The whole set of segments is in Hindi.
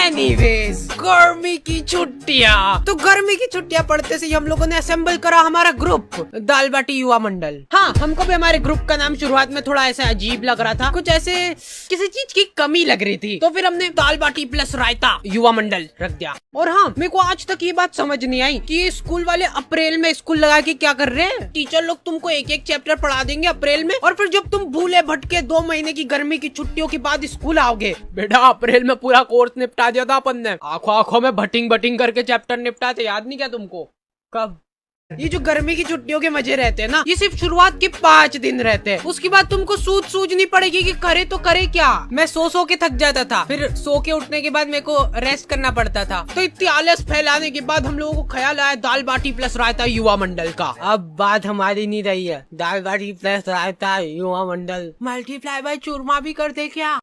एनीवेज, गर्मी की छुट्टियाँ। तो गर्मी की छुट्टियाँ पढ़ते से हम लोगों ने असेंबल करा हमारा ग्रुप, दाल बाटी युवा मंडल। हाँ, हमको भी हमारे ग्रुप का नाम शुरुआत में थोड़ा ऐसा अजीब लग रहा था, कुछ ऐसे किसी चीज की कमी लग रही थी, तो फिर हमने दाल बाटी प्लस रायता युवा मंडल रख दिया। और हाँ, मेरे को आज तक ये बात समझ नहीं आई कि स्कूल वाले अप्रैल में स्कूल लगा के क्या कर रहे हैं। टीचर लोग तुमको एक एक चैप्टर पढ़ा देंगे अप्रैल में, और फिर जब तुम भूले भटके 2 महीने की गर्मी की छुट्टियों के बाद स्कूल आओगे। बेटा, अप्रैल में पूरा कोर्स निपटा दिया था अपन ने, आंखों आंखों में भटिंग भटिंग करके चैप्टर निपटाते, याद नहीं क्या तुमको? कब? ये जो गर्मी की छुट्टियों के मजे रहते हैं ना, ये सिर्फ शुरुआत के 5 दिन रहते हैं। उसके बाद तुमको सूझनी पड़ेगी कि करे तो करे क्या। मैं सो के थक जाता था, फिर सो के उठने के बाद मेरे को रेस्ट करना पड़ता था। तो इतनी आलस फैलाने के बाद हम लोगों को ख्याल आया दाल बाटी प्लस रायता युवा मंडल का। अब बात हमारी नहीं रही है, दाल बाटी प्लस रायता युवा मंडल मल्टीप्लाई बाय चूरमा भी कर दे क्या?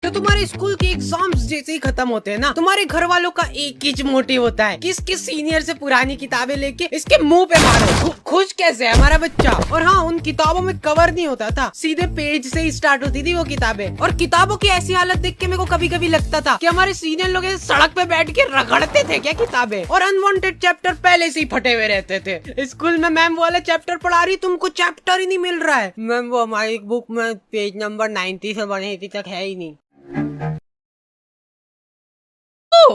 तो तुम्हारे स्कूल के एग्जाम्स जैसे ही खत्म होते हैं ना, तुम्हारे घर वालों का एक ही मोटिव होता है कि इसके सीनियर से पुरानी किताबें लेके इसके मुंह पे मारो। खुश कैसे है हमारा बच्चा। और हाँ, उन किताबों में कवर नहीं होता था, सीधे पेज से ही स्टार्ट होती थी वो किताबें। और किताबों की ऐसी हालत देख के मेरे को कभी कभी लगता था कि हमारे सीनियर लोग सड़क पे बैठ के रगड़ते थे क्या किताबें। और अनवांटेड चैप्टर पहले से ही फटे हुए रहते थे। स्कूल में मैम वाला चैप्टर पढ़ा रही, तुमको चैप्टर ही नहीं मिल रहा है। मैम, वो हमारी बुक में पेज नंबर 90 से 180 तक है ही नहीं।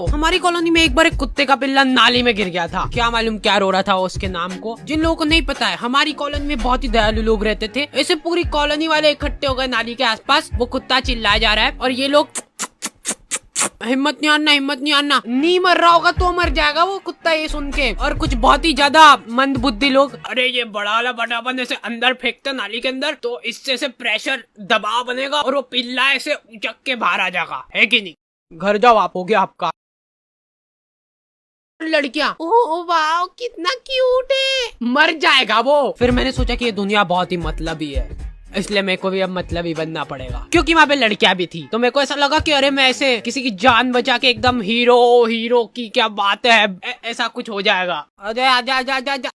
हमारी कॉलोनी में एक बार एक कुत्ते का पिल्ला नाली में गिर गया था। क्या मालूम क्या रो रहा था उसके नाम को। जिन लोगों को नहीं पता है, हमारी कॉलोनी में बहुत ही दयालु लोग रहते थे। ऐसे पूरी कॉलोनी वाले इकट्ठे हो गए नाली के आसपास। वो कुत्ता चिल्लाया जा रहा है और ये लोग हिम्मत नहीं आना, हिम्मत नहीं आना, नहीं मर रहा होगा तो मर जाएगा वो कुत्ता ये सुन के। और कुछ बहुत ही ज्यादा मंद बुद्धि लोग, अरे ये बड़ा वाला बटापन ऐसे अंदर फेंकते नाली के अंदर तो इससे से प्रेशर दबाव बनेगा और वो पिल्ला ऐसे उचक के बाहर आ जाएगा, है कि नहीं? घर जाओ, आप हो गया आपका। लड़कियां, ओह वाह कितना क्यूट है, मर जाएगा वो। फिर मैंने सोचा कि ये दुनिया बहुत ही मतलबी है, इसलिए मेरे को भी अब मतलबी बनना पड़ेगा। क्योंकि वहाँ पे लड़कियां भी थी, तो मेरे को ऐसा लगा कि अरे मैं ऐसे किसी की जान बचा के एकदम हीरो की क्या बात है, ऐसा कुछ हो जाएगा। अरे आजा आजा आजा आजा।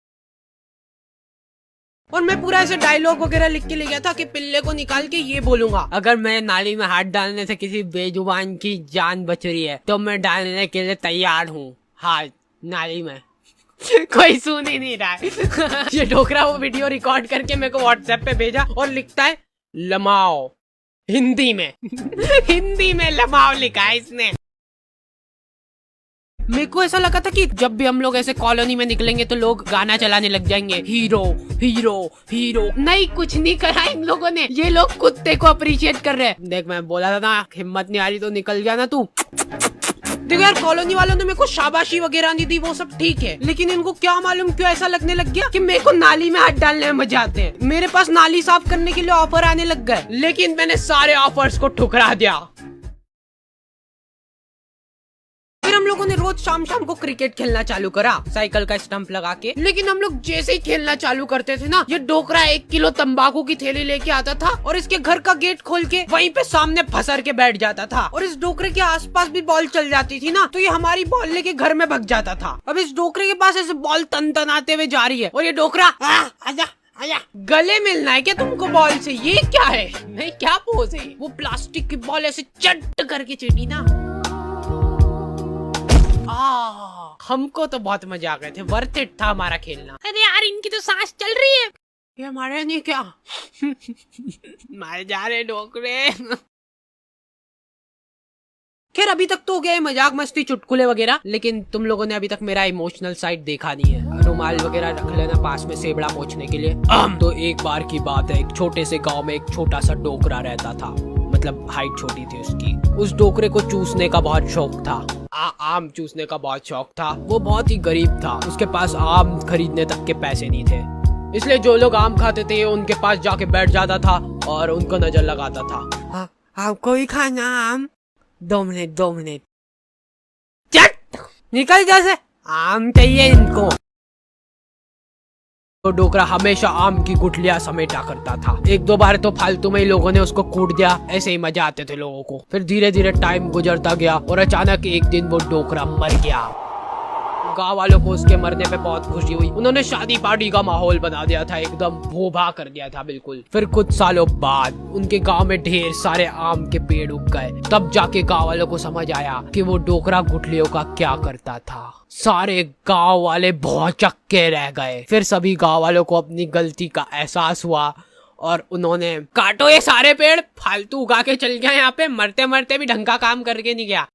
और मैं पूरा ऐसे डायलॉग वगैरह लिख के ले गया था कि पिल्ले को निकाल के ये बोलूंगा, अगर मैं नाली में हाथ डालने से किसी बेजुबान की जान बच रही है तो मैं डालने के लिए तैयार हूँ हाथ नाली में। कोई सुन ही नहीं रहा है। ये डोकरा वो वीडियो रिकॉर्ड करके मेरे को व्हाट्सएप पे भेजा और लिखता है लमाओ हिंदी में। हिंदी में लमाओ लिखा है इसने। मेरे को ऐसा लगा था कि जब भी हम लोग ऐसे कॉलोनी में निकलेंगे तो लोग गाना चलाने लग जाएंगे, हीरो हीरो हीरो। नहीं, कुछ नहीं करा इन लोगों ने, ये लोग कुत्ते को अप्रिशिएट कर रहे हैं। देख, मैं बोला था ना, हिम्मत नहीं आ रही तो निकल गया ना तू। देखो यार, कॉलोनी वालों ने मेरे को शाबाशी वगैरह नहीं दी, वो सब ठीक है, लेकिन इनको क्या मालूम क्यों ऐसा लगने लग गया कि मेरे को नाली में हाथ डालने में मजा आते हैं। मेरे पास नाली साफ करने के लिए ऑफर आने लग गए, लेकिन मैंने सारे ऑफर्स को ठुकरा दिया। फिर हम लोगों ने रोज शाम को क्रिकेट खेलना चालू करा, साइकिल का स्टंप लगा के। लेकिन हम लोग जैसे ही खेलना चालू करते थे ना, ये डोकरा 1 किलो तंबाकू की थैली लेके आता था और इसके घर का गेट खोल के वहीं पे सामने फंसर के बैठ जाता था। और इस डोकरे के आसपास भी बॉल चल जाती थी ना, तो ये हमारी बॉल लेके घर में भग जाता था। अब इस डोकरे के पास ऐसे बॉल तन-तनाते हुए जा रही है और ये डोकरा आजा आजा, गले मिलना है क्या तुमको बॉल से? ये क्या है? नहीं, क्या पोज है? वो प्लास्टिक की बॉल ऐसे चट करके चीटी ना। हमको तो बहुत मजा आ गए थे, वर्थ इट था हमारा खेलना। अरे यार, इनकी तो सांस चल रही है, ये हमारे नहीं क्या? मारे जा रहे डोकरे। खैर, अभी तक तो हो गया मजाक मस्ती चुटकुले वगैरह, लेकिन तुम लोगों ने अभी तक मेरा इमोशनल साइड देखा नहीं है। रुमाल वगैरह रख लेना पास में सेबड़ा पोंछने के लिए। तो एक बार की बात है, एक छोटे से गांव में एक छोटा सा डोकरा रहता था, मतलब हाइट छोटी थी उसकी। उस डोकरे को चूसने का बहुत शौक था, आम चूसने का बहुत शौक था। वो बहुत ही गरीब था, उसके पास आम खरीदने तक के पैसे नहीं थे, इसलिए जो लोग आम खाते थे उनके पास जाके बैठ जाता था और उनको नजर लगाता था। आपको ही खाना आम? 2 मिनट चट निकल जैसे, आम चाहिए इनको। तो डोकरा हमेशा आम की गुठलियां समेटा करता था। 1-2 बार तो फालतू में ही लोगों ने उसको कूट दिया, ऐसे ही मजा आते थे लोगों को। फिर धीरे धीरे टाइम गुजरता गया और अचानक एक दिन वो डोकरा मर गया। गाँव वालों को उसके मरने पे बहुत खुशी हुई। उन्होंने शादी पार्टी का माहौल बना दिया था, एकदम भोभा कर दिया था बिल्कुल। फिर कुछ सालों बाद उनके गांव में ढेर सारे आम के पेड़ उग गए। तब जाके गांव वालों को समझ आया कि वो डोकरा गुठलियों का क्या करता था। सारे गांव वाले भौचक्के रह गए। फिर सभी गांव वालों को अपनी गलती का एहसास हुआ और उन्होंने काटो ये सारे पेड़, फालतू उगा के चल गया यहाँ पे, मरते मरते भी ढंग का काम करके नहीं गया।